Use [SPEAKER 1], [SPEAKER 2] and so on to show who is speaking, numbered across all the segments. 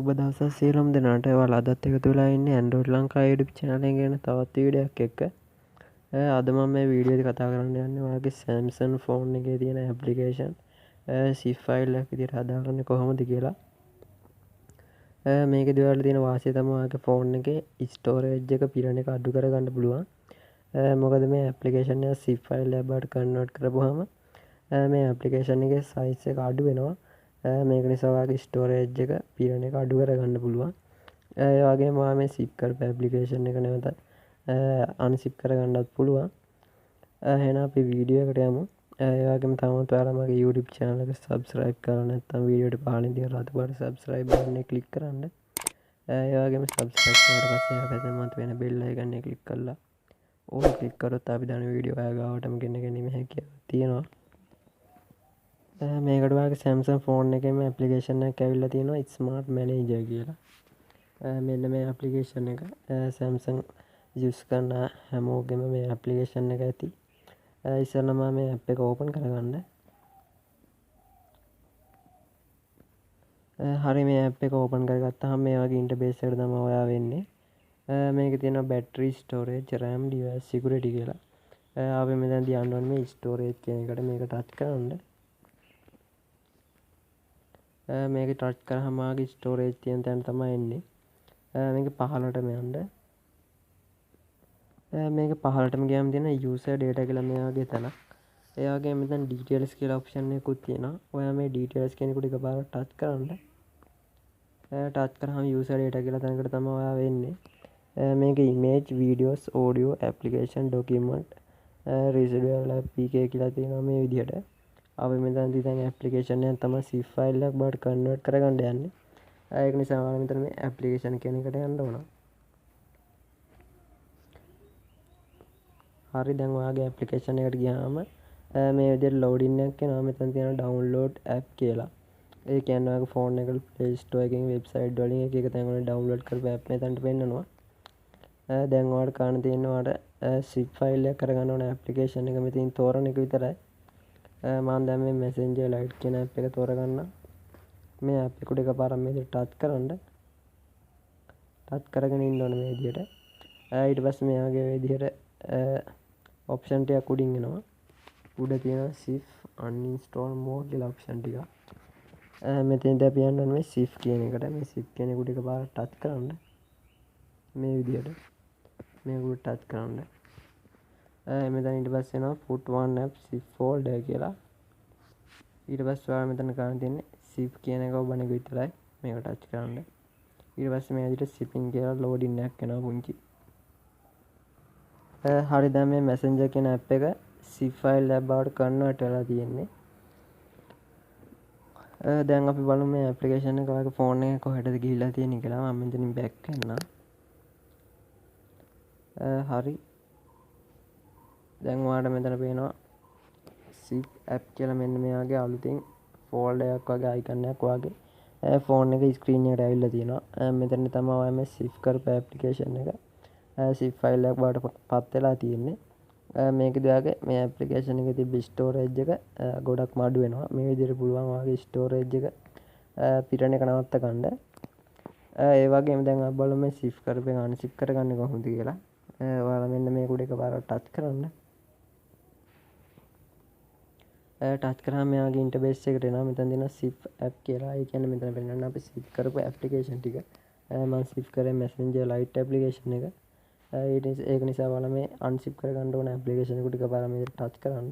[SPEAKER 1] සුබ දවසක් සියලුම දෙනාට. ඔයාලා අදත් එකතු වෙලා ඉන්නේ Android Lanka YouTube channel එක ගැන තවත් වීඩියෝයක් එක්ක. අද මම මේ වීඩියෝ එකේ කතා කරන්න යන්නේ ඔයාගේ Samsung phone එකේ තියෙන application zip file එකක් විදිහට හදාගන්නේ කොහොමද කියලා. මේකේදී ඔයාලට තියෙන වාසිය තමයි ඔයාගේ phone එකේ storage එක පිරෙන එක අඩු කරගන්න පුළුවන්. මොකද මේ application එක zip file එකක් බවට convert කරපුවාම මේ application එකේ size එක අඩු වෙනවා. මේක නිසා ඔයාගේ ස්ටෝරේජ් එක පිරෙන එක අඩු කරගන්න පුළුවන්. ඒ වගේම ඔයා මේ zip කරපු ඇප්ලිකේෂන් එක නැවත අන්සිප් කරගන්නත් පුළුවන්. එහෙනම් අපි වීඩියෝ එකට යමු. ඒ වගේම තමත් ඔයාලා මගේ YouTube channel එක subscribe කරලා නැත්නම් වීඩියෝ එකට පහළින් තියෙන රතු පාට subscribe button එක click කරන්න. ඒ වගේම subscribe කරලා පස්සේ පැත්තෙන් මත වෙන bell icon එක click කරලා ඕක click කරොත් අපි දාන වීඩියෝ ඔයා ගාවටම ගෙන ගැනීම හැකියාව තියෙනවා. මේකට ඔයාගේ Samsung phone එකේම application එකක් ඇවිල්ලා තියෙනවා Smart Manager කියලා. මෙන්න මේ application එක Samsung use කරන හැමෝගෙම මේ application එක ඇති. ඉස්සෙල්ලාම මේ app එක open කරගන්න. හරි මේ app එක open කරගත්තාම මේ වගේ interface එකකට තමයි ඔයා වෙන්නේ. මේකේ තියෙනවා battery storage RAM device security කියලා. අපි මෙතනදී යන්න ඕනේ මේ storage කියන එකට මේක touch කරන්න. මේක ටච් කරාම ආගේ ස්ටෝරේජ් තියෙන තැන තමයි එන්නේ. මේක පහළටම යන්න. මේක පහළටම ගියාම තියෙන user data කියලා මෙයාගේ තැන. ඒ වගේම මෙතන details කියලා option එකකුත් තියෙනවා. ඔයා මේ details කියන එකට එකපාරට ටච් කරන්න. ටච් කරාම user data කියලා තැනකට තමයි ඔයා වෙන්නේ. මේක image, videos, audio, application, document, residual APK කියලා තියෙනවා මේ විදිහට. අපි මෙතනදී දැන් application එක තමයි zip file එකක් බවට convert කරගන්න යන්නේ. ඒක නිසා ඔයාලා මෙතන මේ application කියන එකට යන්න ඕන. හරි දැන් ඔයාගේ application එකට ගියාම මේ විදිහට loading එකක් එනවා. මෙතන තියෙනවා download app කියලා. ඒ කියන්නේ ඔයාගේ phone එකට Play Store එකකින් website වලින් එක එක තැන් වලින් download කරපු app මෙතනට පෙන්නනවා. දැන් ඔයාලට කරන්න තියෙන්නේ ඔයාලට zip file එක කරගන්න ඕන application එක මෙතනින් තෝරන එක විතරයි. මම දැන් මේ Messenger Lite කියන app එක තෝරගන්න. මේ app එකට එකපාරක් මේ විදිහට touch කරන්න. touch කරගෙන ඉන්න ඕනේ මේ විදිහට. ඊට පස්සේ මෙයාගේ මේ විදිහට option ටිකක් උඩින් එනවා. උඩ තියෙනවා zip uninstall more කියලා option ටික. මෙතෙන්දී අපි යන්න ඕනේ මේ zip කියන එකට. මේ zip කියන එකට එකපාරක් touch කරන්න. මේ විදිහට. මේක උඩ touch කරන්න. මෙතන ඊට පස්සේ එනවා put one app zip folder කියලා. ඊට පස්සේ ඔයාලා මෙතන කරන්න තියෙන්නේ zip කියන එක ඔබන එක විතරයි. මේක ටච් කරන්න. ඊට පස්සේ මේ විදිහට shipping කියලා loading එකක් එනවා පුංචි. හරි දැන් මේ messenger කියන app එක zip file එකක් බවට convert වෙලා තියෙන්නේ. දැන් අපි බලමු මේ application එක ඔයාගේ phone එකේ කොහෙටද ගිහිල්ලා තියෙන්නේ කියලා. මම මෙතනින් back වෙන්නම්. හරි දැන් ඔයාලට මෙතන පේනවා zip app කියලා මෙන්න මෙයාගේ අලුතෙන් folder එකක් වගේ icon එකක් වගේ phone එකේ screen එකට ඇවිල්ලා තියෙනවා. මෙතන තමයි ඔයා මේ zip කරපු application එක zip file එකක් බවට පත් වෙලා තියෙන්නේ. මේකදී ඔයාගේ මේ application එකේ තිබ්බ storage එක ගොඩක්ම අඩු වෙනවා. මේ විදිහට පුළුවන් ඔයාගේ storage එක පිරෙන එක නවත්ත ගන්න. ඒ වගේම දැන් අපි බලමු මේ zip කරපු එක unzip කරගන්නේ කොහොමද කියලා. ඔයාලා මෙන්න මේක උඩ එකපාරක් ටච් කරන්න. ටච් කරාම මෙයාගේ ඉන්ටර්ෆේස් එකට එනවා. මෙතන දෙනවා zip app කියලා. ඒ කියන්නේ මෙතන පෙන්නන්න අපි zip කරපු application ටික. මම zip කරේ Messenger Lite application එක. ඒක නිසා ඔයාලා මේ unzip කරගන්න ඕන application එක ටික පාරක් මේකට ටච් කරන්න.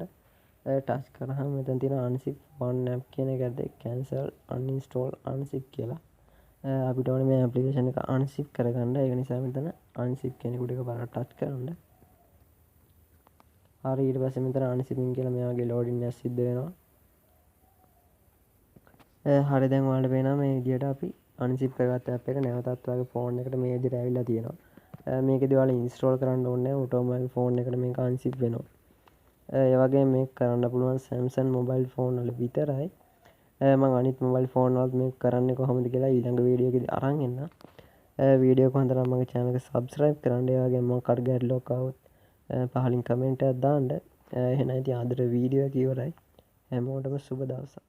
[SPEAKER 1] ටච් කරාම මෙතන තියෙන unzip one app කියන එක ඇද්ද cancel uninstall unzip කියලා. අපිට ඕනේ මේ application එක unzip කරගන්න. ඒක නිසා මෙතන unzip කියන එක ටික පාරක් ටච් කරන්න. හරි ඊට පස්සේ මෙතන unzipping කියලා මෙයාගේ loading එක සිද්ධ වෙනවා. හරි දැන් ඔයාලට පේනවා මේ විදිහට අපි unzip කරගත්ත app එක නැවතත් ඔයාගේ phone එකට මේ විදිහට ඇවිල්ලා තියෙනවා. මේකදී ඔයාලා install කරන්න ඕනේ නැහැ. ඔටෝමැටික් phone එකට මේක unzip වෙනවා. ඒ වගේම මේක කරන්න පුළුවන් Samsung mobile phone වල විතරයි. මම අනිත් mobile phone වලත් මේක කරන්නේ කොහොමද කියලා ඊළඟ වීඩියෝ එකේදී අරන් එන්නම්. වීඩියෝ එක හොඳ නම් මගේ channel එක subscribe කරන්න. ඒ වගේම මොකක්ද ගැටලුවක් ආවොත් පහලින් කමෙන්ට් එකක් දාන්න. එහෙනම් ඉතින් අදට වීඩියෝ එක ඉවරයි. හැමෝටම සුබ දවසක්.